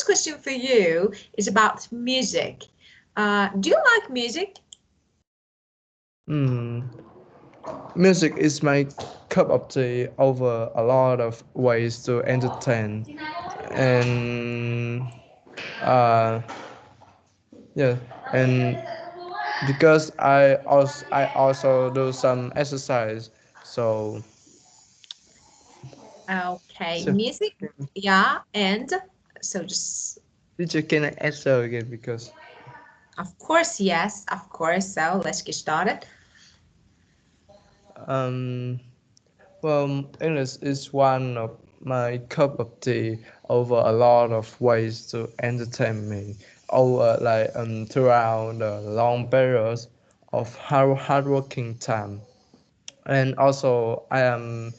question for you is about music. Do you like music? Music is my cup of tea over a lot of ways to entertain, and uh, yeah, and because I also do some exercise, so Okay, so music, yeah, and so just, teacher, can I answer again because of course, yes, of course. So let's get started. um well, English is one of my cup of tea over a lot of ways to entertain me over throughout the long periods of hardworking time. And also I am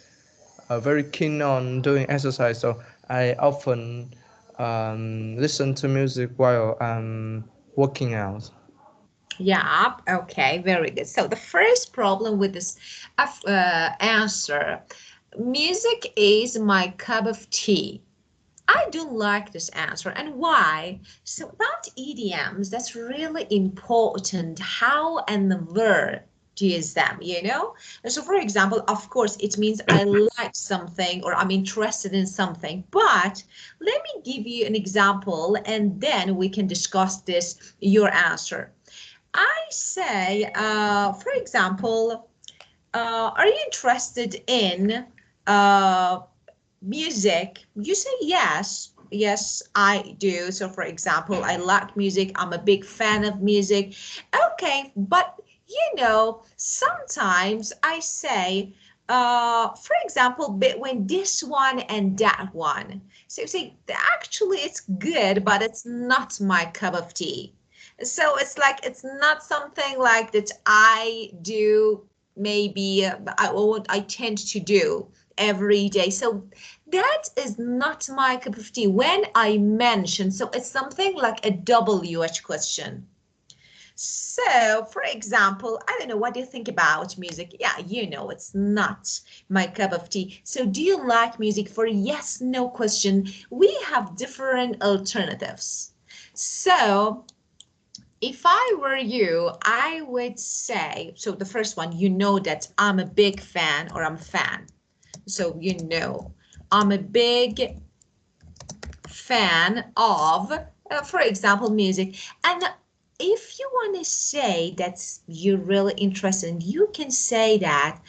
very keen on doing exercise, so I often listen to music while I'm working out. Yeah, okay, very good. So the first problem with this answer, music is my cup of tea. I don't like this answer. And why? So about EDMs, that's really important how and where to use them, you know? So for example, of course, it means I like something or I'm interested in something. But let me give you an example and then we can discuss this, your answer. I say, for example, are you interested in uh, music? You say yes. Yes, I do. So, for example, I like music. I'm a big fan of music. Okay, but sometimes I say, for example, between this one and that one. So, you say, actually, it's good, but it's not my cup of tea. So it's like it's not something like that I do maybe I tend to do every day. So that is not my cup of tea when I mention. So it's something like a WH question. So, for example, I don't know, what do you think about music? Yeah, it's not my cup of tea. So, do you like music? For yes, no question, we have different alternatives. So, if I were you, I would say, so the first one, that I'm a big fan or I'm a fan. So, I'm a big fan of, for example, music. And if you want to say that you're really interested, you can say that,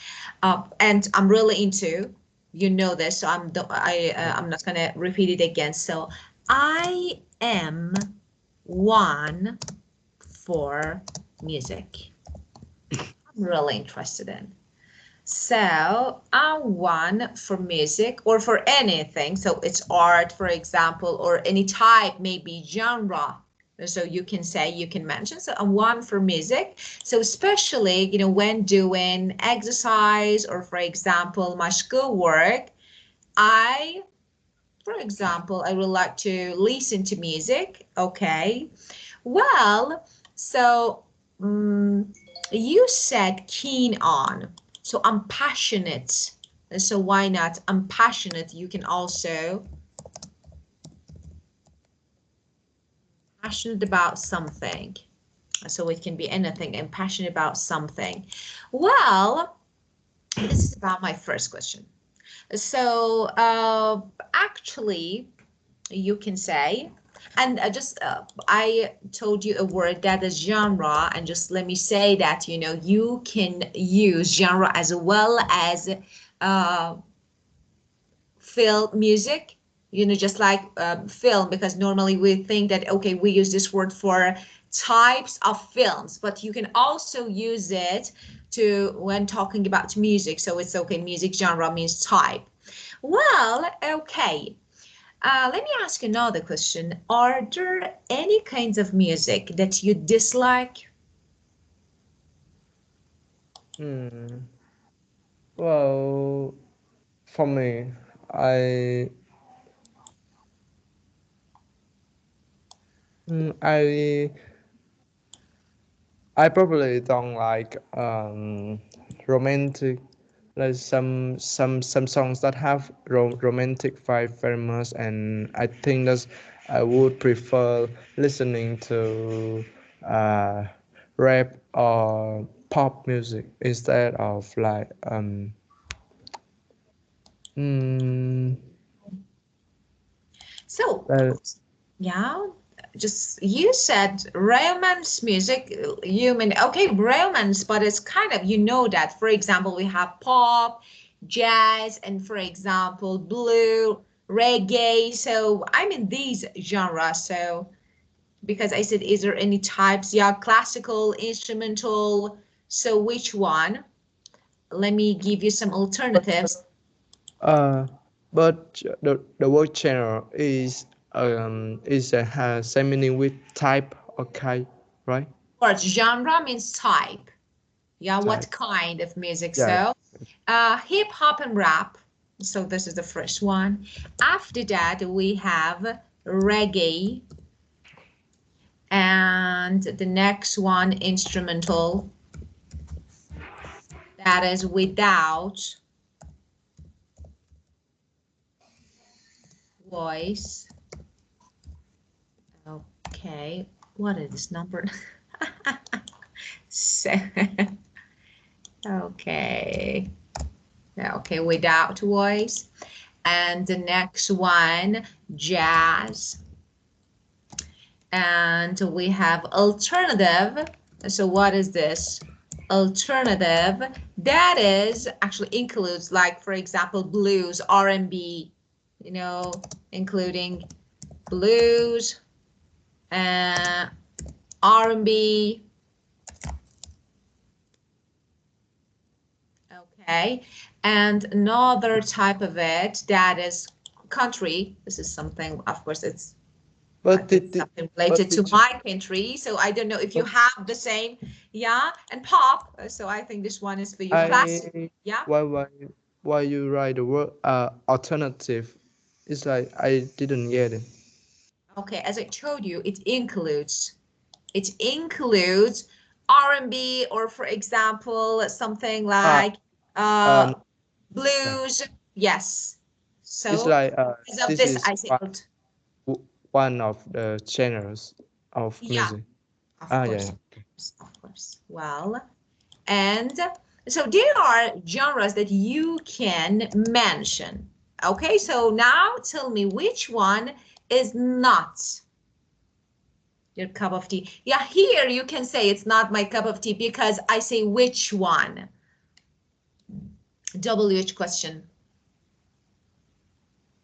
and I'm really into, this, so I'm not gonna repeat it again. So I am one for music. I'm really interested in. So I'm one for music or for anything. So it's art, for example, or any type, maybe genre. So you can mention. So I'm one for music. So especially, when doing exercise or, for example, my schoolwork, I, for example, I would like to listen to music. Okay. Well, so you said keen on. So I'm passionate. So why not? I'm passionate. You can also passionate about something. So it can be anything. I'm passionate about something. Well, this is about my first question. So actually, you can say, and I told you a word that is genre, and just let me say that you can use genre as well as uh, film music, just like film, because normally we think that, okay, we use this word for types of films, but you can also use it to when talking about music. So it's okay, music genre means type. Well, okay. Let me ask another question. Are there any kinds of music that you dislike? Hmm. Well, for me, I mm, I probably don't like romantic, like some songs that have romantic vibe very much, and I think that's I would prefer listening to uh, rap or pop music instead of like mm, So, uh, yeah, just you said romance music, you mean, okay, romance, but it's kind of, you know that, for example, we have pop, jazz, and for example, blue, reggae. So I'm in these genres. So because I said, is there any types? Yeah, classical, instrumental. So which one? Let me give you some alternatives. uh, but the word genre is has same meaning with type or kind, right? Or genre means type. Yeah, Type. what kind of music? Yeah. So, hip hop and rap. So this is the first one. After that, we have reggae, and the next one, instrumental. That is without voice. Okay, what is this number? So, okay, okay, without voice. And the next one, jazz. And we have alternative. So what is this? Alternative. That is actually includes, like, for example, blues, R&B, you know, including blues, uh, R&B. Okay. And another type of it that is country. This is something, of course, it's, I But think, something related to teacher, my country. So I don't know if you but have the same, yeah, and pop. So I think this one is for you. Classic, I yeah. why why you write the word alternative? It's like I didn't get it. Okay, as I told you, it includes R&B, or for example, something Uh, like uh, uh yeah. blues. Yes. It's So like because of this this, is I say, one of the genres of yeah, music. of Ah, yeah, course, yeah. of course, of course. Well, and so there are genres that you can mention. Okay, so now tell me which one is not your cup of tea. Yeah, here you can say it's not my cup of tea because I say which one. WH question.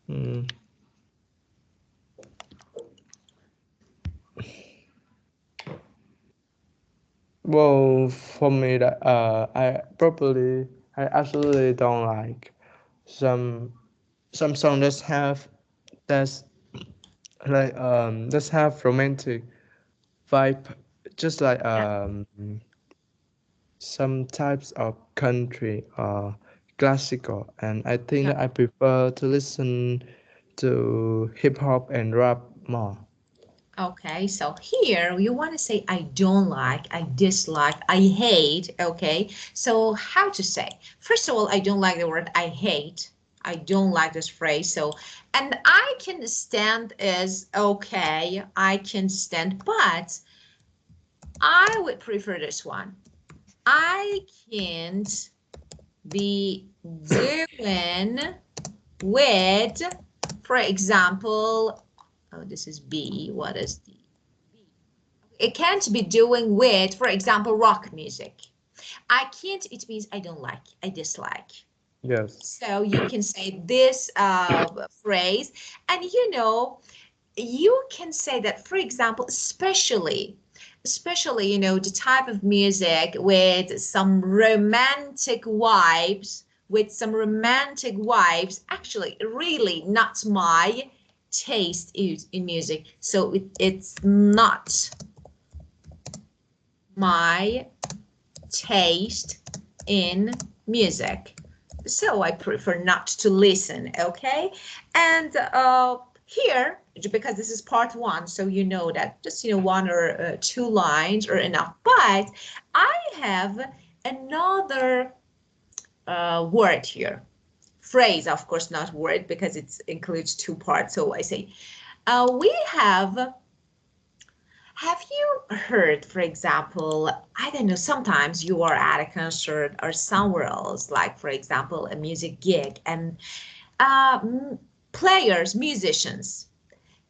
Mm. Well, for me, that I absolutely don't like some song that's that have romantic vibe, just like some types of country or classical, and I think Yeah. that I prefer to listen to hip hop and rap more. Okay, so here you want to say I don't like, I dislike, I hate. Okay, so how to say? First of all, I don't like the word I hate. I don't like this phrase. So, and I can stand is okay, I can stand, but I would prefer this one. I can't be doing with, for example, oh, this is B. What is the B? It can't be doing with, for example, rock music. I can't, it means I don't like, I dislike. Yes. So you can say this phrase, and you can say that, for example, especially, the type of music with some romantic vibes, actually, really not my taste in music. So it's not my taste in music. So I prefer not to listen, okay? And here, because this is part one, so you know that just, one or two lines are enough. But I have another word here. Phrase, of course, not word, because it includes two parts. So I say, We have you heard, for example, I don't know, sometimes you are at a concert or somewhere else, like, for example, a music gig, and uh, players, musicians,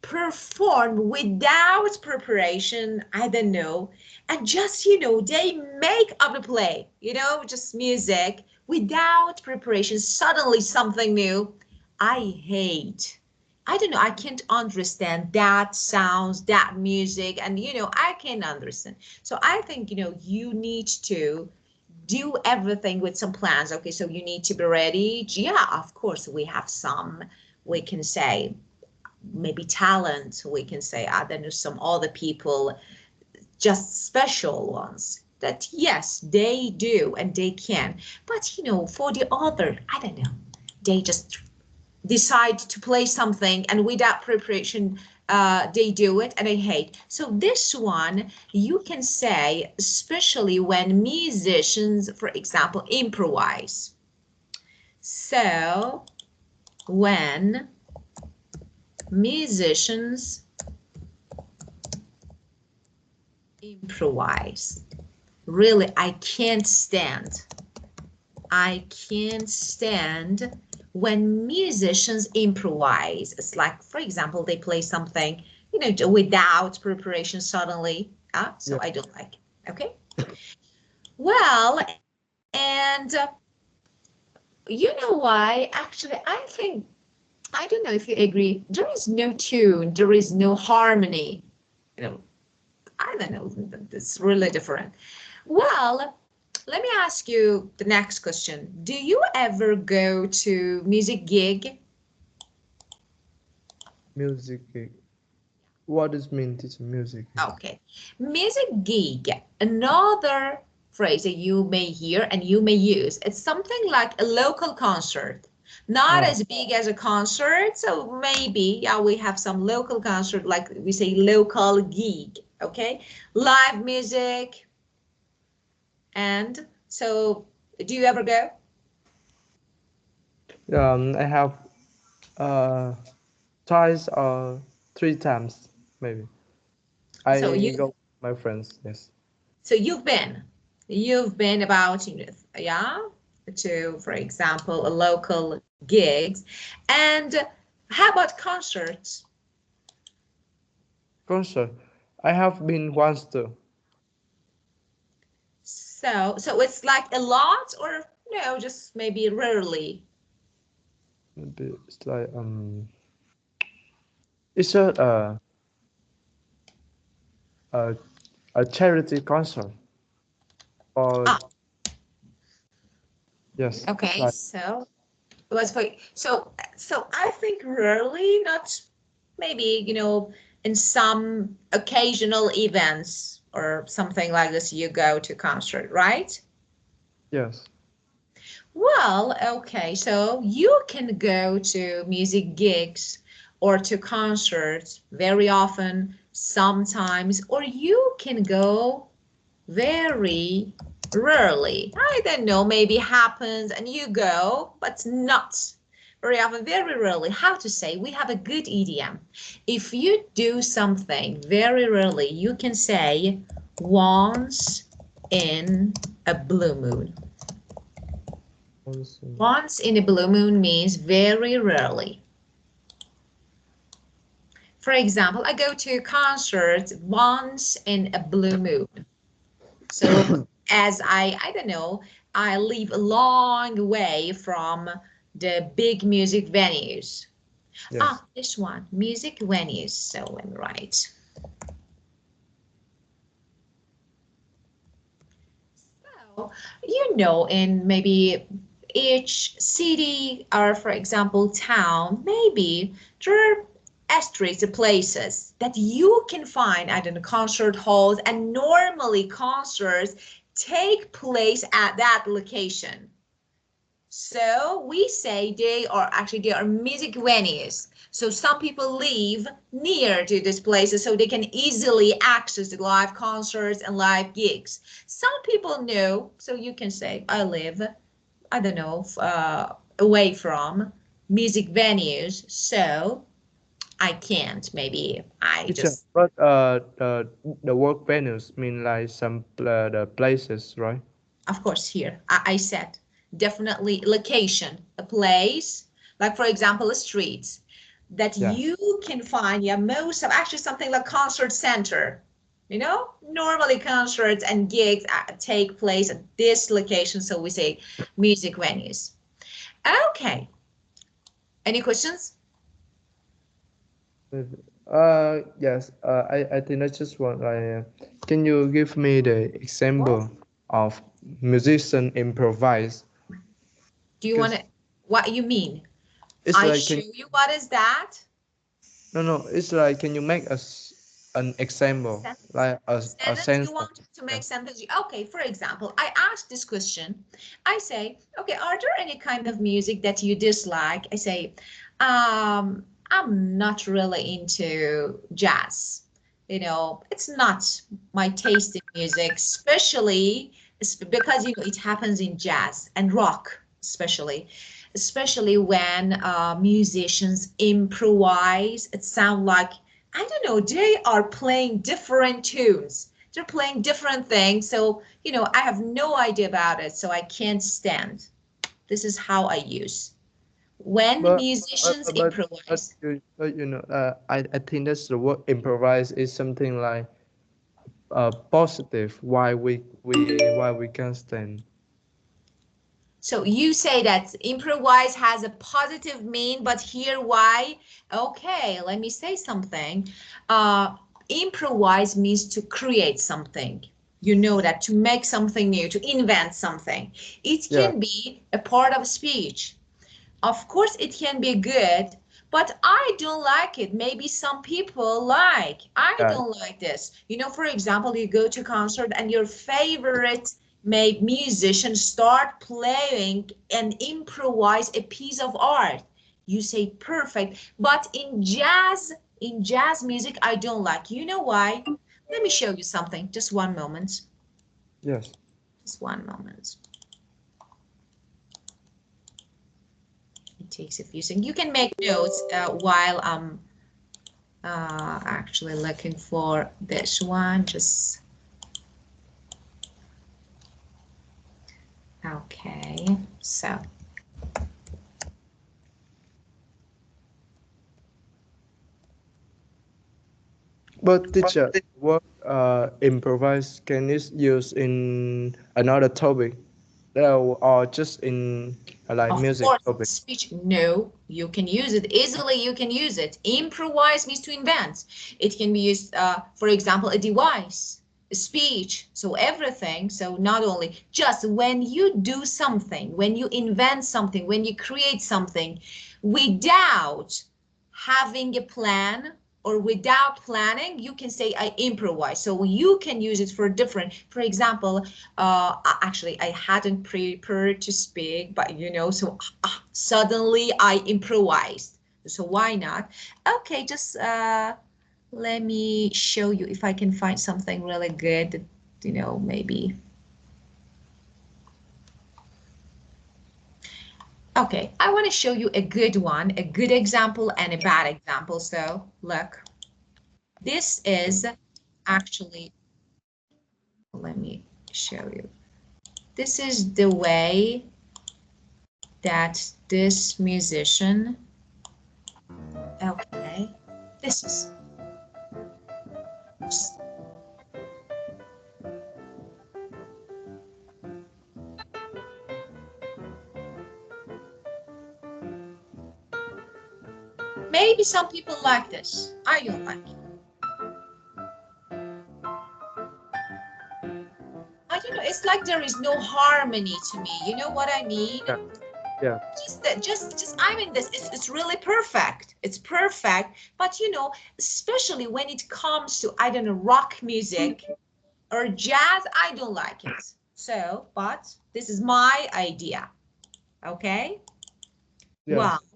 perform without preparation, I don't know, and just, they make up the play, just music without preparation, suddenly something new. I hate. I don't know, I can't understand that sounds, that music, and I can understand. So I think, you need to do everything with some plans. Okay, so you need to be ready. Yeah, of course, we have some, we can say, maybe talent, we can say, I don't know, some other people, just special ones that yes, they do and they can. But for the other, I don't know, they just decide to play something and without preparation, they do it, and I hate. So this one, you can say, especially when musicians, for example, improvise. So when musicians improvise, really, I can't stand when musicians improvise. It's like, for example, they play something, without preparation suddenly. So Yeah. I don't like it. Okay. Well, and you know why? Actually, I think, I don't know if you agree, there is no tune, there is no harmony. You know, I don't know, it's really different. Well, let me ask you the next question. Do you ever go to music gig? Music gig. What does mean this music gig? Okay. Music gig, another phrase that you may hear and you may use. It's something like a local concert, not Ah, as big as a concert. So maybe, yeah, we have some local concert, like we say local gig. Okay. Live music. And so, do you ever go? I have uh twice or three times maybe. So I you go with my friends. Yes. So you've been about, yeah, to, for example, a local gigs. And how about concerts? Concert. I have been once too. So it's like a lot, or no, just maybe rarely. Maybe it's like it's a a charity concert. Or Ah, yes, it's okay. like So it was for so I think rarely, not maybe, in some occasional events or something like this, you go to concert, right? yes. Well, okay, so you can go to music gigs or to concerts very often, sometimes, or you can go very rarely. I don't know, maybe happens and you go, but not very often, very rarely. How to say? We have a good idiom. If you do something very rarely, you can say once in a blue moon. Also, Once in a blue moon means very rarely. For example, I go to a concert once in a blue moon. So as I don't know, I live a long way from the big music venues. yes. This one, music venues. So let me write. So, in maybe each city or, for example, town, maybe there are streets or places that you can find at the concert halls, and normally concerts take place at that location. So we say they are music venues. So some people live near to these places so they can easily access the live concerts and live gigs. Some people know, so you can say, I live, I don't know, away from music venues. So I can't. Maybe I Teacher, just, but the work venues mean like some the places, right? of course, here I said definitely location, a place, like for example, a street that Yeah. you can find. Yeah, most of actually something like concert center. You know, normally concerts and gigs take place at this location, so we say music venues. Okay, any questions? Yes. I think I just want like, can you give me the example of musician improvise? Do you want Because to, what you mean? it's I like show you what is that? no, it's like can you make us an example Sentence. like a Sentence, you sense of want to yeah make sentence. Okay, for example, I ask this question. I say, okay, are there any kind of music that you dislike? I say, I'm not really into jazz. You know, it's not my taste in music, especially because, you know, it happens in jazz and rock, especially when musicians improvise. It sounds like, I don't know, they are playing different tunes. They're playing different things. So, you know, I have no idea about it. So I can't stand. This is how I use. When but musicians improvise. but you know I think that's the word improvise is something like positive why we can stand. So you say that improvise has a positive mean, but here why? Okay, let me say something. Improvise means to create something. You know that to make something new, to invent something. It Yeah, can be a part of speech. Of course, it can be good, but I don't like it. Maybe some people like. I yeah, don't like this. You know, for example, you go to concert and your favorite musician start playing and improvise a piece of art. You say perfect, but in jazz music, I don't like. You know why? Let me show you something. Just one moment. yes. Just one moment. It takes a few seconds. You can make notes while I'm actually looking for this one. Just okay. So But teacher, what improvise can is used in another topic, or just in like of music course, topic? speech. No, you can use it easily. You can use it. Improvise means to invent. It can be used, for example, a device, a speech. So everything. So not only just when you do something, when you invent something, when you create something, without having a plan or without planning, you can say I improvise. So you can use it for different, for example, actually I hadn't prepared to speak, but you know, so suddenly I improvised. So why not? Okay, just let me show you if I can find something really good that, you know, maybe. Okay, I want to show you a good one, a good example and a bad example. So look, this is actually, let me show you. This is the way that this musician, okay, this is, maybe some people like this. I don't like it. I don't know. It's like there is no harmony to me. You know what I mean? Yeah, yeah. Just that, just I mean this. It's really perfect. It's perfect. But you know, especially when it comes to, I don't know, rock music or jazz, I don't like it. So, but this is my idea. Okay. Well, Yes.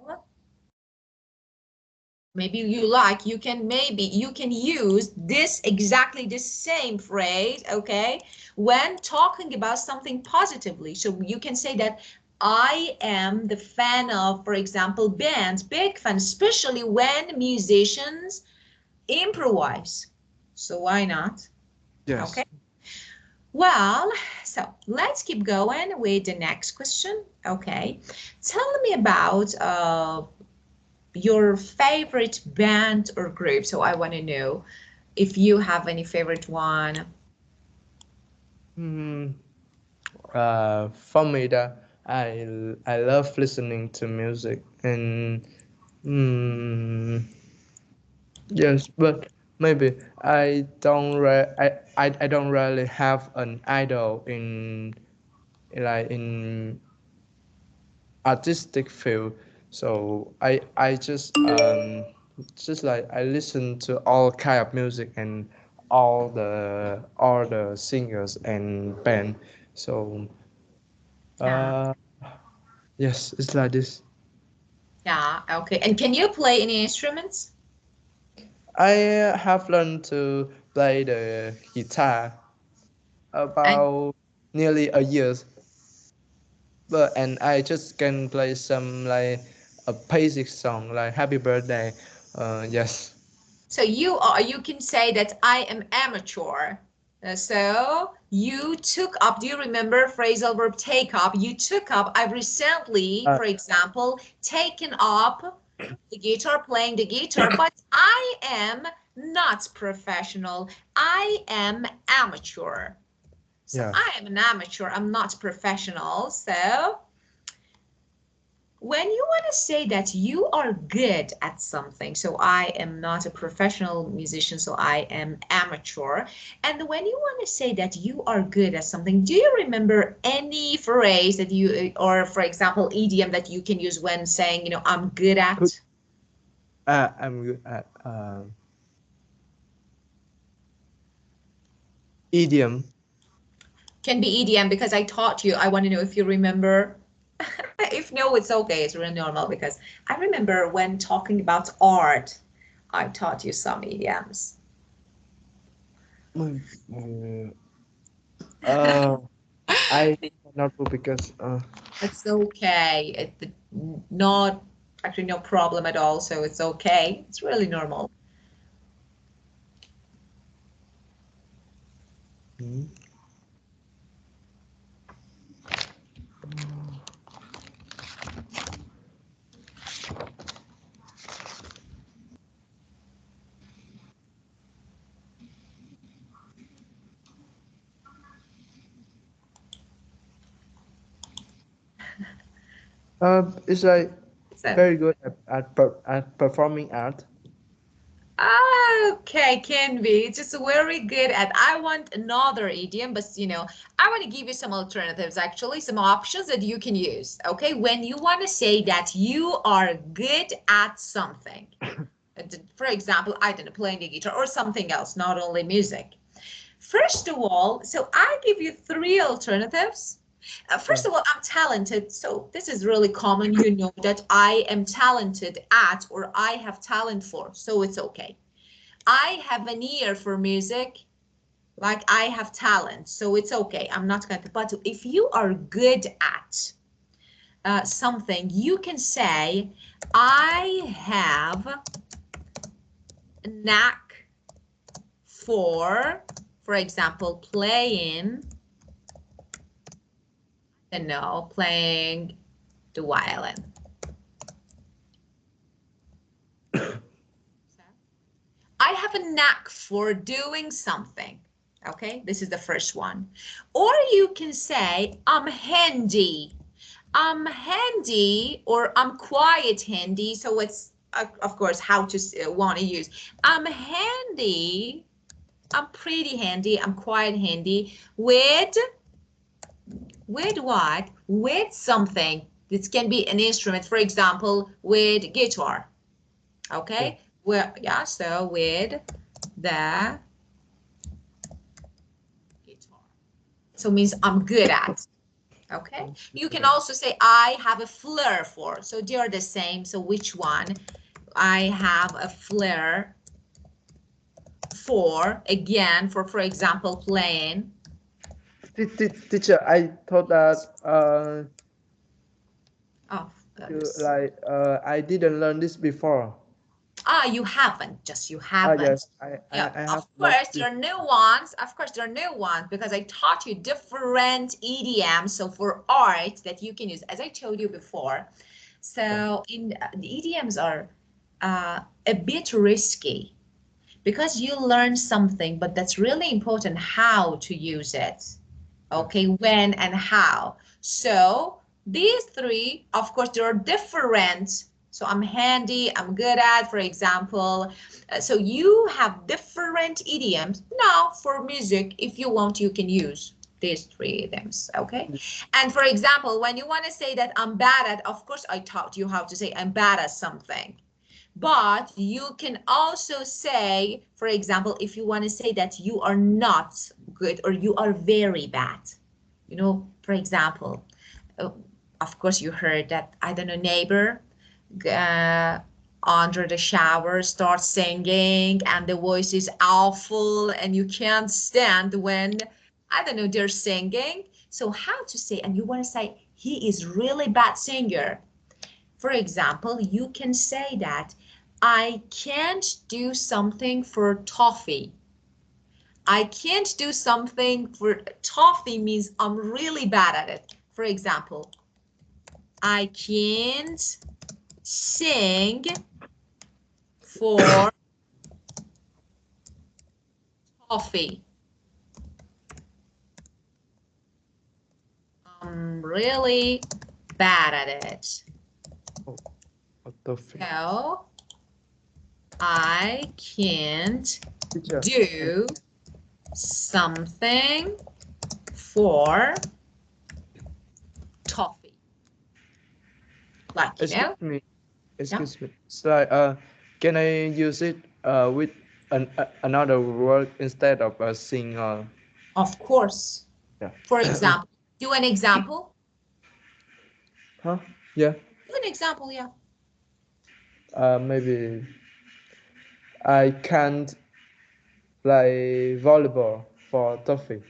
maybe you like, you can, maybe you can use this exactly the same phrase, okay, when talking about something positively. So you can say that I am the fan of, for example, bands, big fan, especially when musicians improvise. So why not? Okay. Yes. Well, so let's keep going with the next question. Okay. Tell me about your favorite band or group. So I want to know if you have any favorite one. Hmm. For me, that I love listening to music and yes, but maybe I don't really have an idol in like in artistic field. So I just like I listen to all kind of music and all the singers and band. So Yeah. uh yes, it's like this. Yeah. Okay. And can you play any instruments? I have learned to play the guitar And about nearly a year, but and I just can play some like a basic song like Happy Birthday. Yes. so you can say that I am amateur. So you took up, do you remember phrasal verb take up? You took up, I've recently, Uh, for example, taken up the guitar, playing the guitar, but I am not professional. I am amateur. So yeah. I am an amateur, I'm not professional. So when you want to say that you are good at something, so I am not a professional musician, so I am amateur. And when you want to say that you are good at something, do you remember any phrase that you, or for example, idiom that you can use when saying, I'm good Could at? I'm good at idiom. Can be idiom because I taught you. I want to know if you remember. If no, it's okay. It's really normal because I remember when talking about art, I taught you some idioms. Mm, Uh, I cannot put because It's okay. Not actually no problem at all. So it's okay. It's really normal. hmm. It's like So, very good at performing art. okay, can be. It's just very good at. I want another idiom, but I want to give you some alternatives, actually, some options that you can use. Okay, when you want to say that you are good at something, for example, I don't know, playing the guitar or something else, not only music. First of all, so I give you three alternatives. Yeah. First of all, I'm talented. So this is really common. You know that I am talented at or I have talent for. So it's okay. I have an ear for music. Like I have talent. So it's okay. I'm not going to. But if you are good at something, you can say, I have a knack for example, playing the violin. I have a knack for doing something. Okay, this is the first one. Or you can say, I'm handy. I'm handy or I'm quite handy. So it's, of course, how to want to use. I'm handy. I'm pretty handy. I'm quite handy with what? With something. This can be an instrument, for example, with guitar. Yeah. Okay? Well, yeah, so with the guitar. So it means I'm good at. Okay? You can also say I have a flair for. So they are the same. So which one? I have a flair for, again, for example, playing. Teacher, I thought that Oh, You like I didn't learn this before. you haven't, just you Ah haven't. yes, I I, Yeah, I of have learned course this. there are new ones. Of course there are new ones because I taught you different EDMs. So for art that you can use, as I told you before. Yeah. So in the EDMs are a bit risky because you learn something, but that's really important how to use it. Yes. Okay, when and how. So these three, of course, there are different. So I'm handy, I'm good at, for example. So you have different idioms. Now for music, if you want, you can use these three idioms, okay? And for example, when you want to say that I'm bad at, of course, I taught you how to say I'm bad at something. But you can also say, for example, if you want to say that you are not good or you are very bad, for example, uh, of course, you heard that, I don't know, neighbor uh, under the shower starts singing and the voice is awful and you can't stand when, I don't know, they're singing. So how to say, and you want to say, he is really bad singer. For example, you can say that I can't do something for toffee. I can't do something for toffee means I'm really bad at it. For example, I can't sing for toffee. I'm really bad at it. Oh, autofill. So I can't Teacher, do something for toffee. Like, excuse me. yeah, Excuse me. So can I use it with another word instead of sing? of course. Yeah. For example, do an example. Huh? Yeah. Do an example, yeah. Maybe I can't play volleyball for toffee.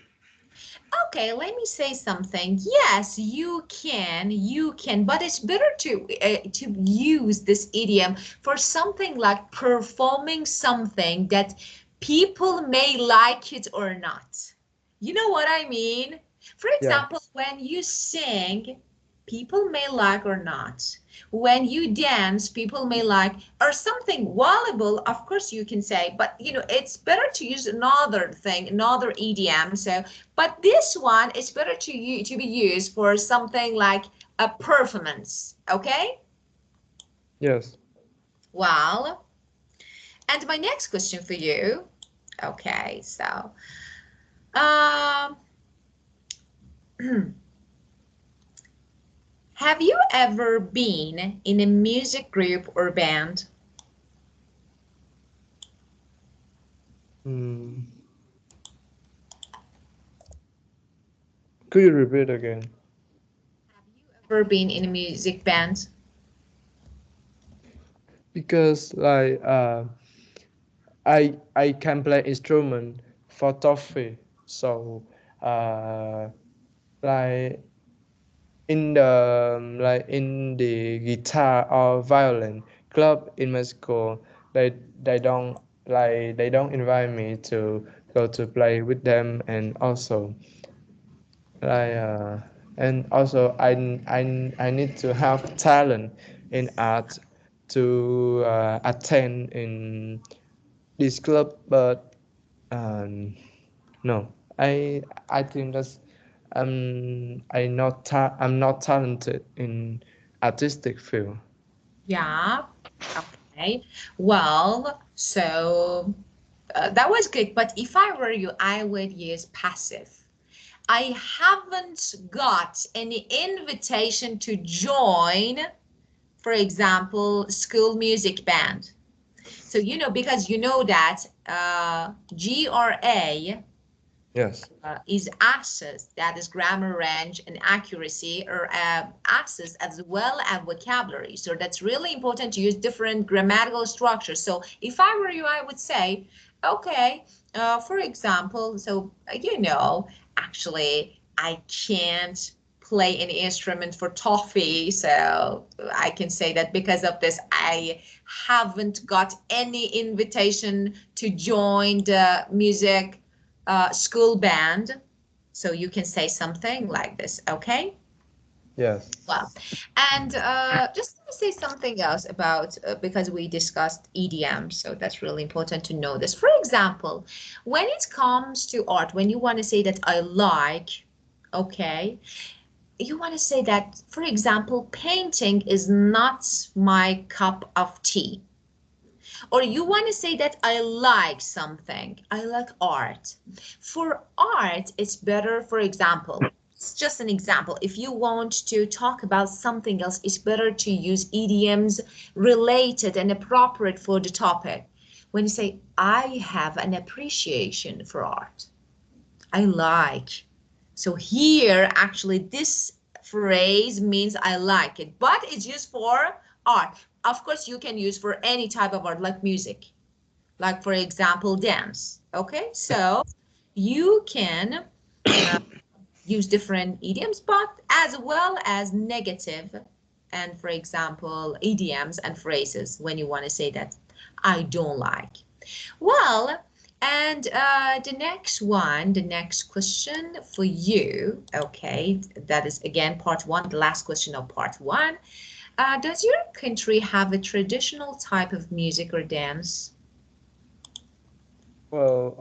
Okay, let me say something. Yes, you can, but it's better to use this idiom for something like performing something that people may like it or not. You know what I mean? For Yeah. example, when you sing, people may like or not. When you dance, people may like or something valuable, of course you can say, but it's better to use another thing, another idiom. So, but this one is better to be used for something like a performance, okay? Yes. Well, and my next question for you, okay, so um have you ever been in a music group or band? Mm. Could you repeat again? Have you ever been in a music band? Because like I can play instrument for toffee, so uh, like in the guitar or violin club in my school, they don't they don't invite me to go to play with them, like uh, and also I need to have talent in art to attend in this club, but um, no, I think that's I'm not talented in artistic field. Yeah. Okay. Well, so that was good. But if I were you, I would use passive. I haven't got any invitation to join, for example, school music band. So, because you know that GRA Yes. is access, that is grammar range and accuracy, or access as well as vocabulary. So that's really important to use different grammatical structures. So if I were you, I would say, okay, for example, so actually, I can't play an instrument for toffee, so I can say that because of this, I haven't got any invitation to join the music school band. So you can say something like this, okay? Yes. Well, and just let me say something else about because we discussed EDM, so that's really important to know this. For example, when it comes to art, when you want to say that I like, okay, you want to say that, for example, painting is not my cup of tea. Or you want to say that I like something, I like art. For art, it's better, for example, it's just an example. If you want to talk about something else, it's better to use idioms related and appropriate for the topic. When you say, I have an appreciation for art, I like. So here, actually, this phrase means I like it, but it's used for art. Of course, you can use for any type of art, like music, like for example, dance. Okay, so you can use different idioms, but as well as negative and, for example, idioms and phrases when you want to say that I don't like. Well, and the next one, the next question for you, okay, that is again part one, the last question of part one. Does your country have a traditional type of music or dance? Well,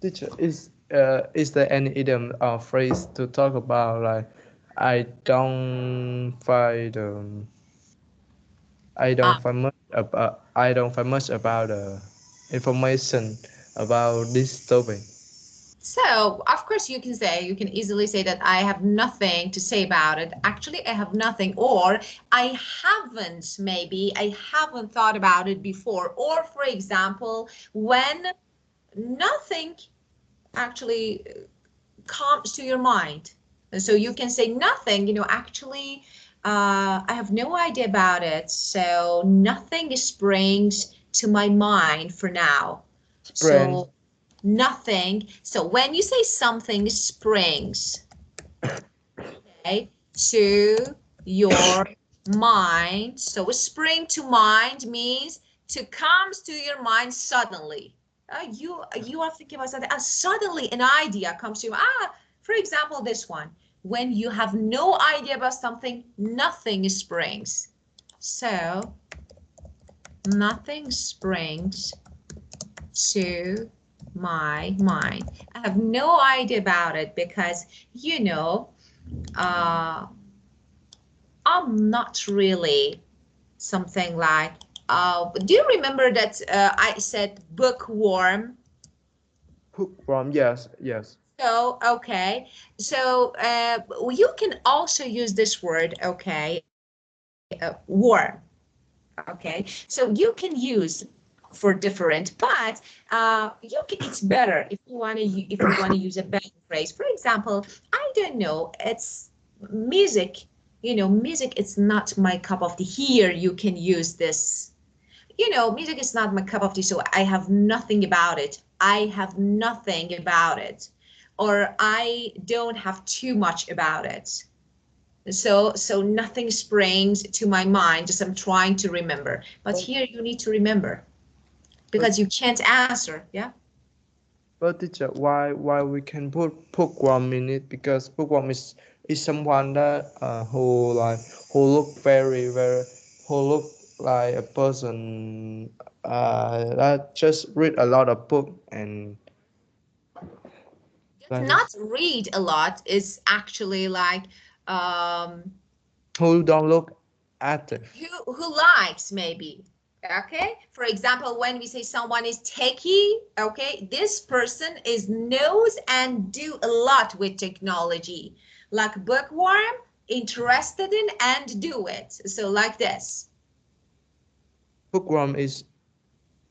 teacher, is there any idiom or phrase to talk about like I don't find I don't find much about information about this topic. So, of course, you can say, you can easily say that I have nothing to say about it. Actually, I have nothing, or I haven't thought about it before. Or, for example, when nothing actually comes to your mind. And so you can say nothing, actually, I have no idea about it. So nothing springs to my mind for now. Spring. So nothing. So when you say something springs, okay, to your mind. So spring to mind means to comes to your mind suddenly. You are thinking about something. Suddenly an idea comes to you. For example, this one. When you have no idea about something, nothing springs. So nothing springs to my mind. I have no idea about it because, uh, I'm not really something like, do you remember that I said bookworm? Hook from yes, yes. So, okay. So, you can also use this word, okay, worm. Okay. So you can use for different, but it's better if you want to use a better phrase. For example, I don't know, it's music. Music is not my cup of tea. Here you can use this. Music is not my cup of tea, so I have nothing about it. I have nothing about it, or I don't have too much about it. So nothing springs to my mind, just I'm trying to remember. But here you need to remember But because you can't answer. Yeah. but teacher, why we can put bookworm in it? Because bookworm is someone that who look very who look like a person that just read a lot of book and Just like not this. read a lot is actually like um Who don't look active. who likes maybe. Okay, for example, when we say someone is techie, okay, this person is knows and do a lot with technology, like bookworm, interested in and do it. So like this. Bookworm is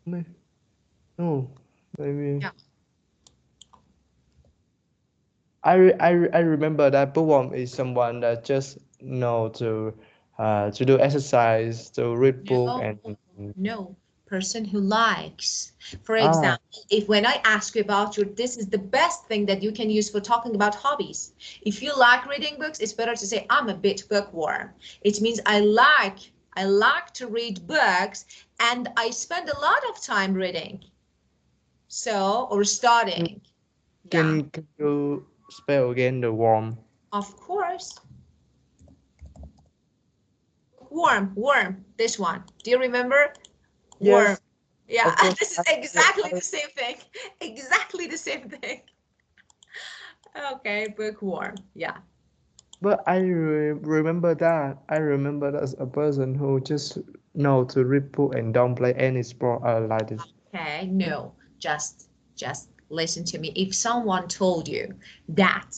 no maybe. Yeah. I remember that bookworm is someone that just know to to do exercise, to read book, No, and no. Person who likes. For ah, example, if when I ask you about your, this is the best thing that you can use for talking about hobbies. If you like reading books, it's better to say I'm a bit bookworm. It means I like to read books and I spend a lot of time reading. So, or studying. Yeah, can you spell again the warm? of course. Worm, this one. Do you remember? Worm. Yes, Yeah, of course. this is exactly the same thing. Exactly the same thing. Okay, bookworm. Yeah. But remember that. I remember as a person who just know to read book and don't play any sport like this. Okay, no, just listen to me. If someone told you that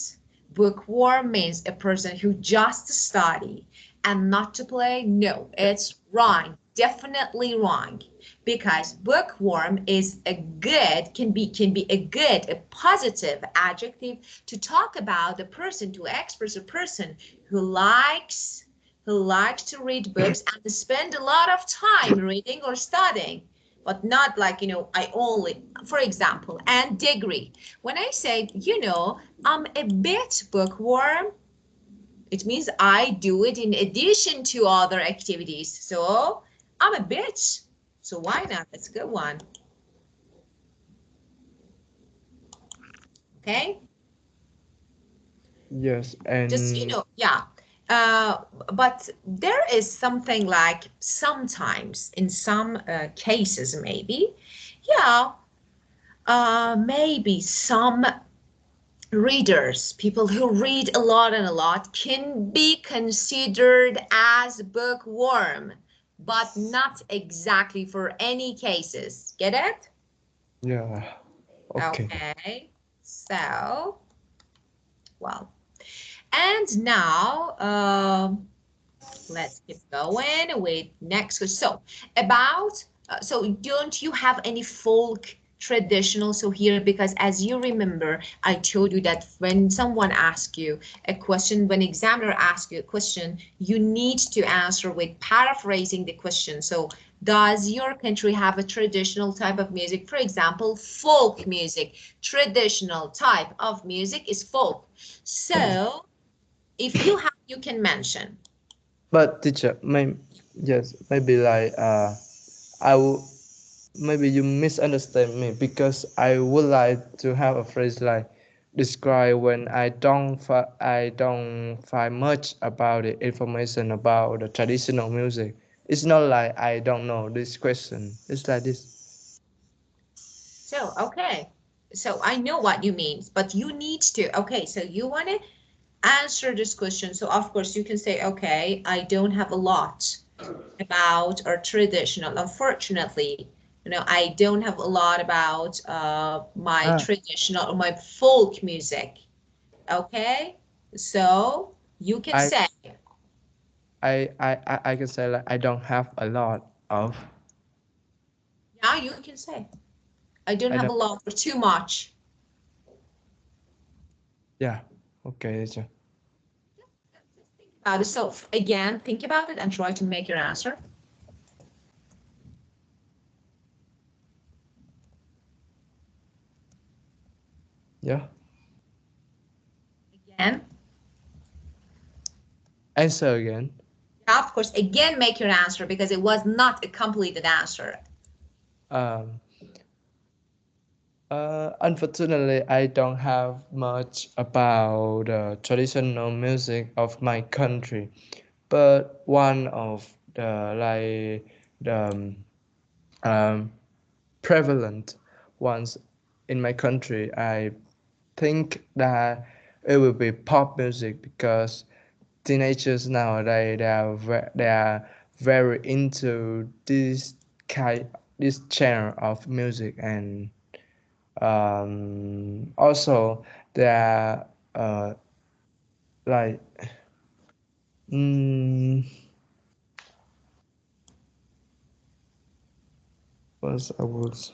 bookworm means a person who just study and not to play, no, it's wrong. Definitely wrong. Because bookworm is a good, can be a good, a positive adjective to talk about the person, to express a person who likes to read books and spend a lot of time reading or studying, but not like, I only, for example, and degree. When I say, I'm a bit bookworm, it means I do it in addition to other activities. So I'm a bit. So why not? That's a good one. Okay. Yes, Just, and yeah. Uh, but there is something like sometimes in some cases, maybe, yeah, maybe some readers, people who read a lot and a lot, can be considered as bookworm, but not exactly for any cases. Get it? yeah, okay. Okay. So, well, and now let's keep going with next question. So about, so don't you have any folk traditional? So here, because as you remember, I told you that when someone asks you a question, when examiner asks you a question, you need to answer with paraphrasing the question. So does your country have a traditional type of music? For example, folk music. Traditional type of music is folk. So if you have, you can mention. But teacher, yes, maybe like I will maybe you misunderstand me because I would like to have a phrase like describe when I don't find much about the information about the traditional music. It's not like I don't know this question. It's like this. So, okay. So I know what you mean, but you need to, okay, so you want to answer this question. So of course you can say, okay, I don't have a lot about our traditional. Unfortunately, I don't have a lot about my Ah, traditional or my folk music. Okay. So you can I say, I can say like I don't have a lot of yeah, you can say, I don't I have a don't lot or too much. yeah. Okay, teacher. About it. So again, think about it and try to make your answer. Yeah. Again, Answer again. yeah, of course, again, make your answer because it was not a completed answer. Um Unfortunately, I don't have much about the traditional music of my country, but one of the the um, prevalent ones in my country, I think that it will be pop music because teenagers nowadays they are very into this genre of music and also there are like mm, was I was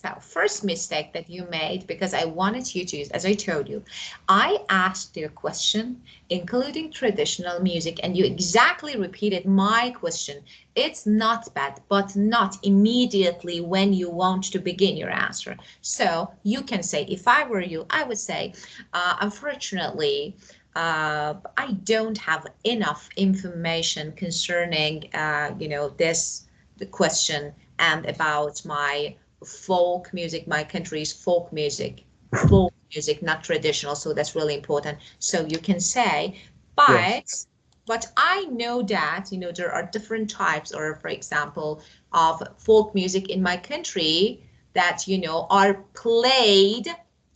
So first mistake that you made, because I wanted you to, as I told you, I asked you a question including traditional music and you exactly repeated my question. It's not bad, but not immediately when you want to begin your answer. So you can say, if I were you, I would say, unfortunately, I don't have enough information concerning, this the question and about my folk music, my country's folk music, not traditional. So that's really important. So you can say, Yes. but I know that, there are different types, or for example, of folk music in my country that, are played.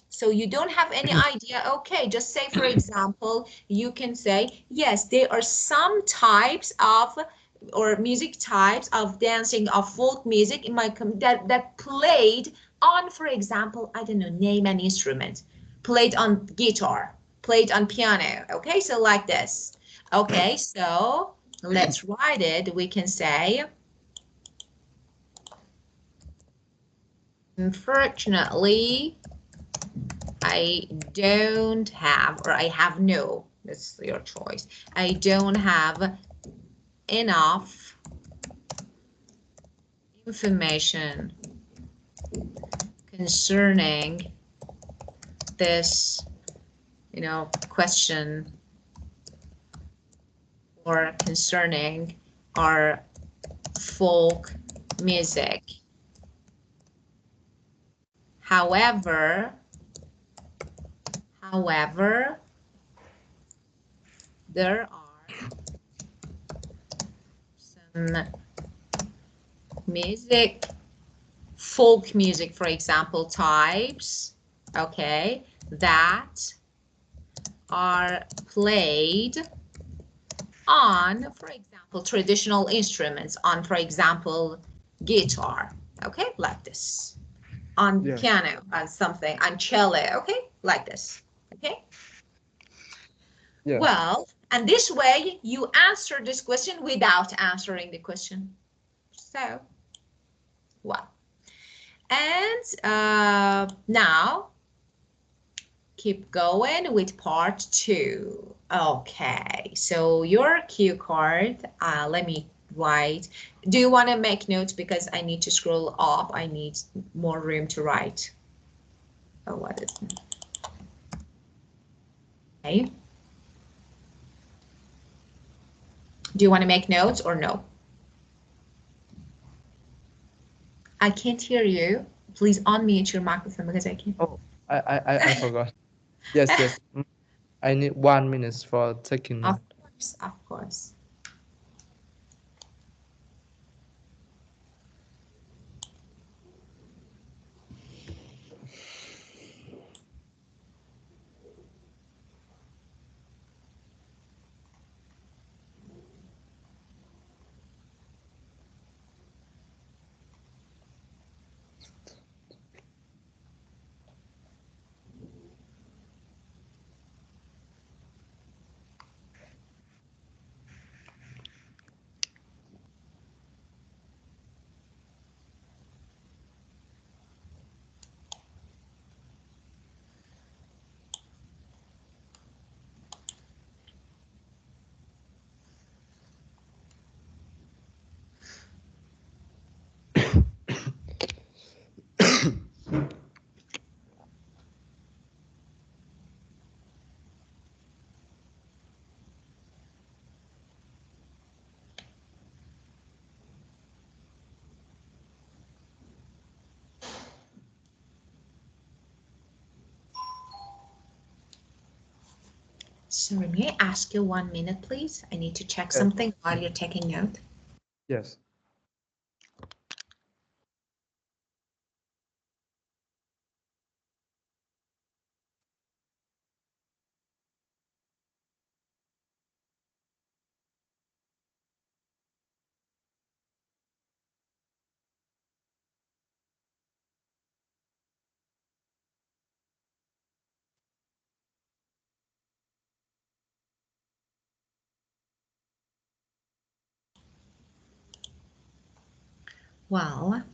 So you don't have any idea. Okay, just say, for example, you can say, yes, there are some types of or music types of dancing of folk music in my that played on, for example, I don't know, name an instrument, played on guitar, played on piano. Okay, so like this. Okay, so let's write it. We can say, unfortunately, I don't have, or I have no, that's your choice. I don't have enough information concerning this, question, or concerning our folk music. However, however, there are some music, folk music, for example, types, okay, that are played on, for example, traditional instruments, on, for example, guitar, okay, like this, on Yes. piano, on something, on cello, okay, like this, okay. Yes. Well, and this way you answer this question without answering the question. So, well, and now keep going with part two. Okay, so your cue card, let me write. Do you want to make notes? Because I need to scroll up. I need more room to write. Oh, what is it? Okay. Do you want to make notes or no? I can't hear you. Please unmute your microphone because I can't. Oh, I forgot. Yes, yes. I need 1 minute for taking Of note. course, of course. Sorry, may I ask you 1 minute, please? I need to check Yes. something while you're taking note. Yes. Well,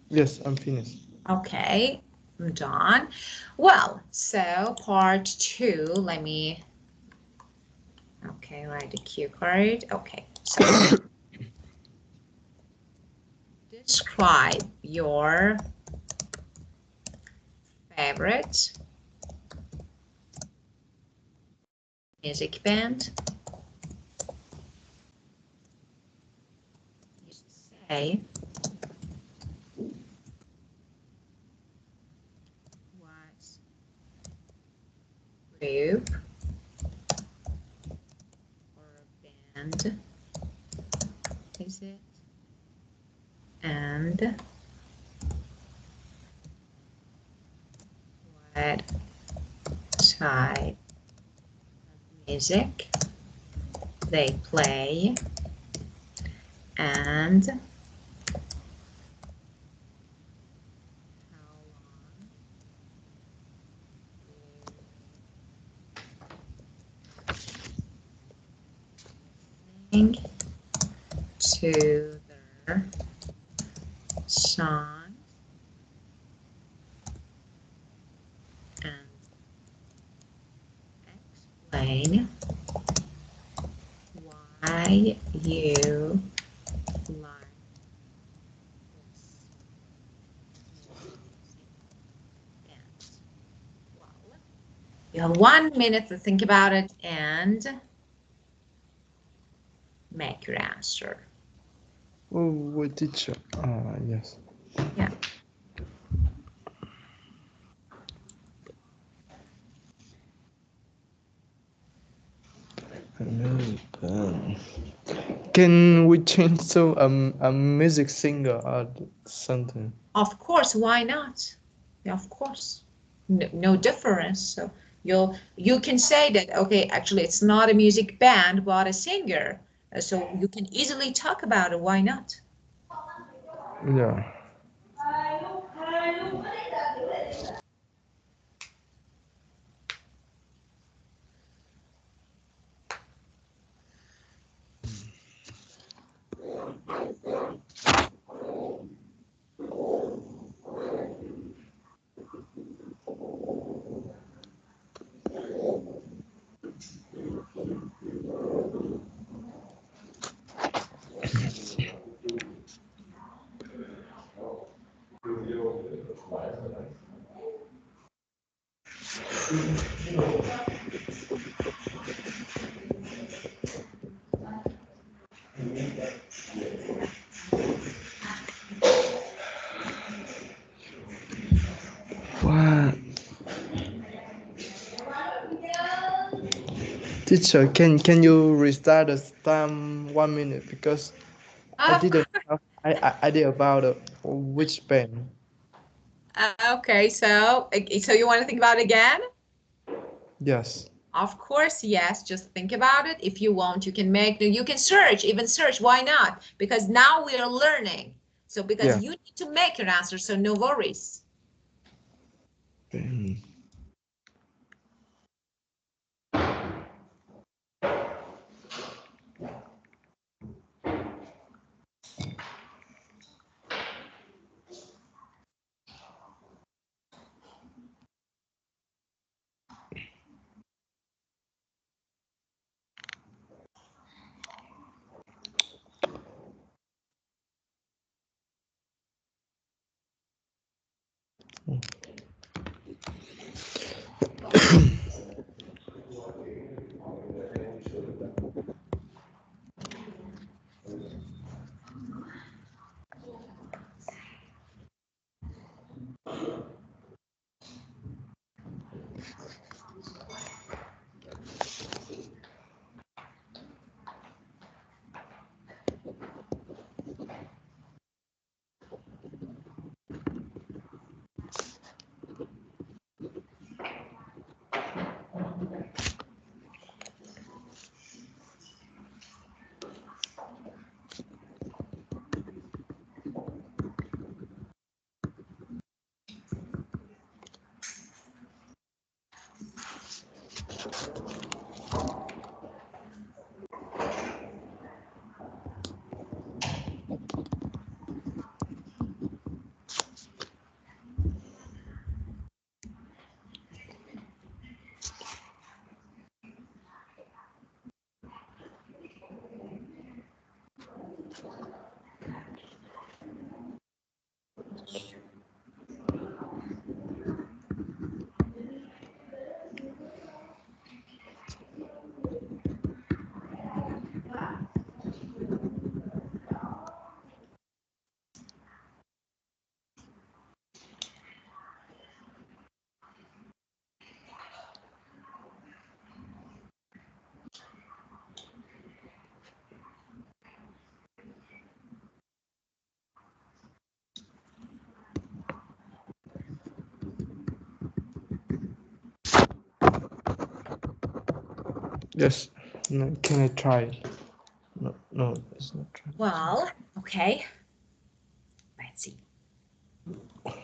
Yes, I'm finished. Okay, I'm done. Well, so part two, let me, okay, write the cue card. Okay, so describe your favorite music band. You say what group or band is it? And what type of music they play, and how long you listening to their songs, and explain why you like this music band. Well, you have 1 minute to think about it and make your answer. Oh, wait, teacher. Yes. Yeah. American. Can we change to a music singer or something? Of course, why not? Yeah, of course. No, no difference. So you can say that, okay, actually it's not a music band, but a singer. So you can easily talk about it. Why not? Yeah. What? Teacher, can you restart the time 1 minute because I Of didn't course. have idea about which pen. Okay, so you want to think about it again? Yes. Of course, yes. Just think about it. If you want, you can search, even search. Why not? Because now we are learning. So because Yeah. you need to make your answer, so no worries. Pen. Yes. No, can I try? No, no, it's not try. Well, okay, let's see.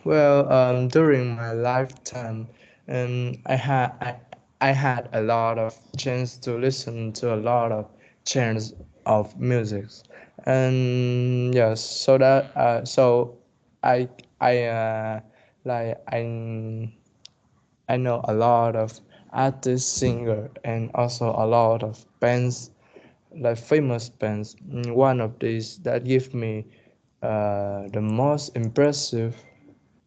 Well, during my lifetime, I had a lot of chance to listen to a lot of genres of music, and yes, so that I I like I know a lot of artists, singer, and also a lot of bands, like famous bands. One of these that give me the most impressive,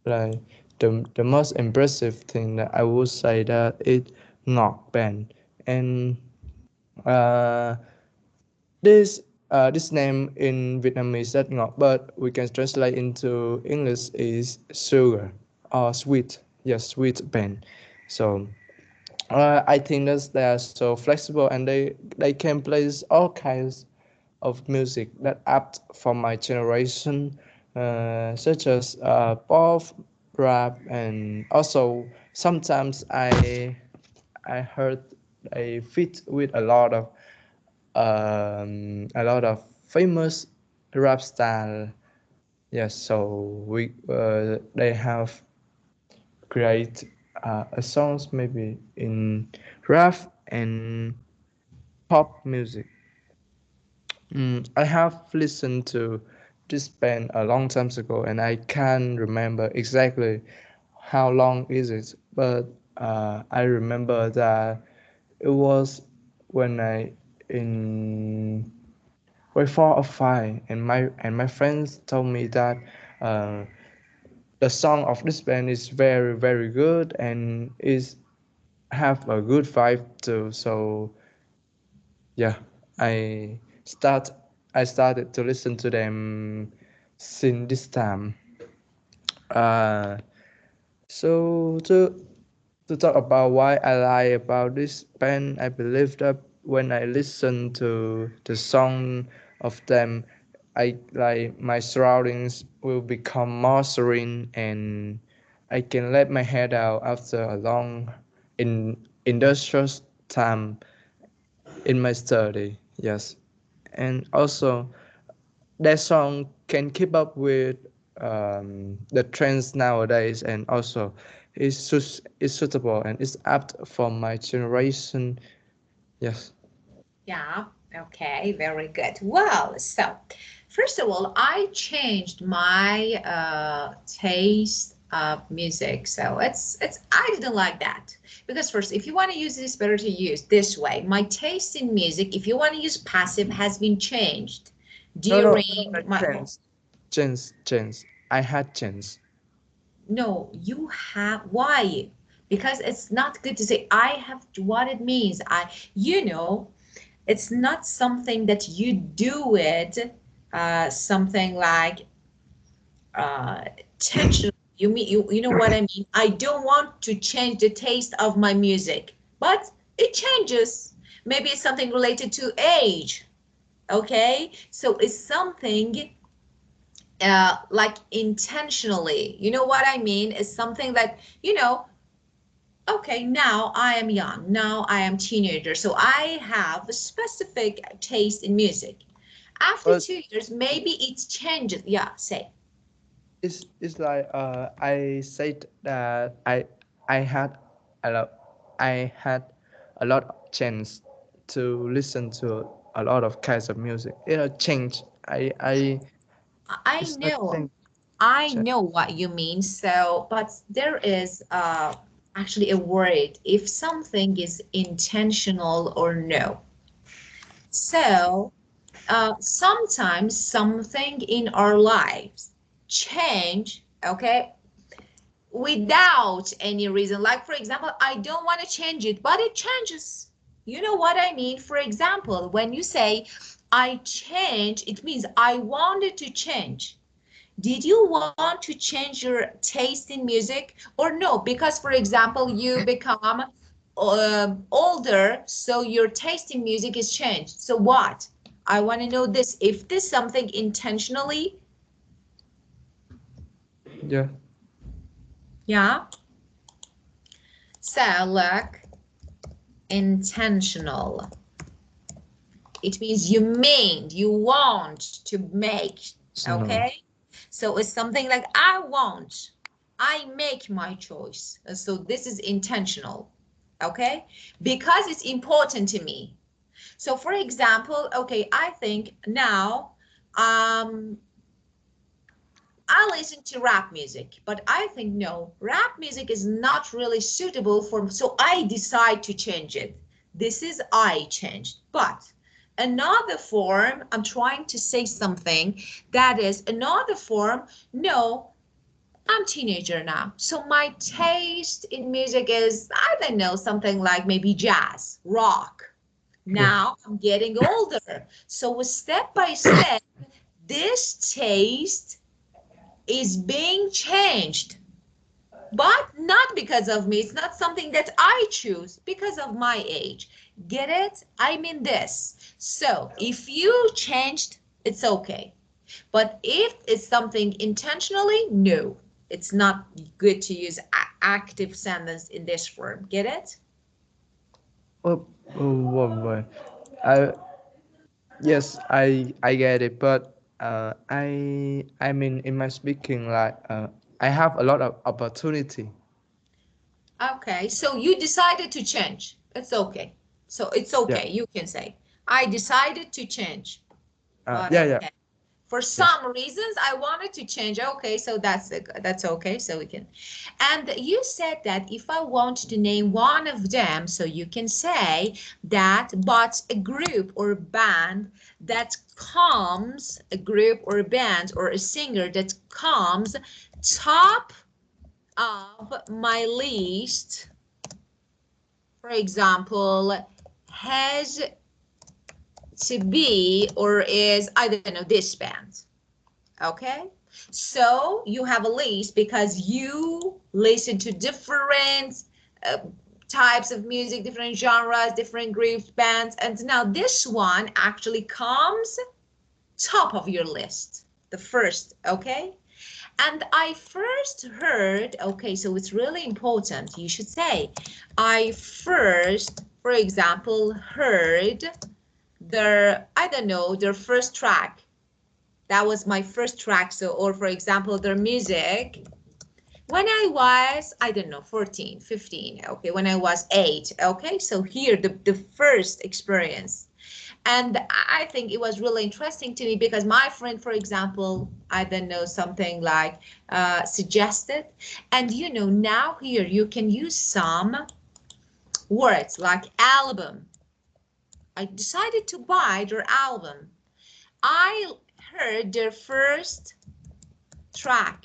like the most impressive thing that I would say that it Ngọc band, and uh, this this name in Vietnamese that Ngọc, but we can translate into English is sugar or sweet. Yes, sweet band. So I think that they are so flexible and they can play all kinds of music that apt for my generation, such as pop, rap, and also sometimes I heard a fit with a lot of famous rap style. Yes, so we they have create a songs maybe in rap and pop music. I have listened to this band a long time ago, and I can't remember exactly how long is it, but I remember that it was when I in grade 4 or 5, and my friends told me that uh, the song of this band is very good and is have a good vibe too. So yeah, I start I started to listen to them since this time. Uh, so to talk about why I like about this band, I believe that when I listen to the song of them, I like my surroundings will become more serene and I can let my head out after a long in industrious time in my study. Yes, and also that song can keep up with the trends nowadays, and also is suitable and is apt for my generation. Yes. Yeah, okay, very good. Well, so first of all, I changed my taste of music. So it's I didn't like that because first, if you want to use this, better to use this way. My taste in music, if you want to use passive, has been changed No, no, during my chance, chance. I had chance. no, you have why? Because it's not good to say I have what it means. You know, it's not something that you do it, something like tension. You know what I mean? I don't want to change the taste of my music, but it changes. Maybe it's something related to age. Okay, so it's something like intentionally. You know what I mean? It's something that okay, now I am young, now I am teenager, so I have a specific taste in music. After But 2 years, maybe it changes. Yeah, say. it's like I said that I had a lot I had a lot of chance to listen to a lot of kinds of music. Change. I I it's a know, change. I know what you mean. So, but there is actually a word if something is intentional or no. So, sometimes something in our lives change, okay, without any reason. Like, for example, I don't want to change it, but it changes. You know what I mean? For example, when you say, I change, it means I wanted to change. Did you want to change your taste in music or no? Because, for example, you become older, so your taste in music is changed. So what? I want to know this. If this something intentionally, Yeah. yeah. So look. Intentional. It means you mean, you want to make, No. okay? So it's something like I want, I make my choice. So this is intentional, okay? Because it's important to me. So for example, okay, I think now I listen to rap music, but I think no, rap music is not really suitable for, so I decide to change it. This is I changed. But another form, I'm trying to say something that is another form, no, I'm teenager now. So my taste in music is, I don't know, something like maybe jazz, rock. Yeah. Now I'm getting older. So step by step, this taste is being changed, but not because of me. It's not something that I choose because of my age. Get it? I mean this. So if you changed, it's okay. But if it's something intentionally, no, it's not good to use active sentence in this form. Get it? Oh, wait. I Yes, I get it, but I mean in my speaking like I have a lot of opportunity. Okay, so you decided to change. It's okay. So it's Yeah. okay. You can say, I decided to change. But Yeah. okay. For Yes. some reasons, I wanted to change. Okay, so that's okay. So we can. And you said that if I want to name one of them, so you can say that, but a group or a band that comes, a group or a band or a singer that comes top of my list, for example, has to be or is, I don't know, this band. Okay, so you have a list because you listen to different uh, types of music, different genres, different groups, bands, and now this one actually comes top of your list, the first. Okay, and I first heard, okay, so it's really important, you should say, I first, for example, heard their, I don't know, their first track. That was my first track. So, or for example, their music when I was, I don't know, 14, 15. Okay, when I was 8. Okay, so here the first experience. And I think it was really interesting to me because my friend, for example, I don't know, something like suggested. And now here you can use some words like album. I decided to buy their album. I heard their first track.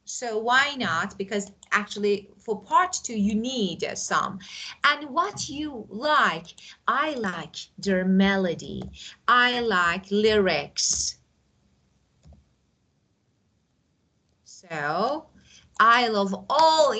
So why not? Because actually for part two, you need some. And what you like, I like their melody. I like lyrics. So I love all,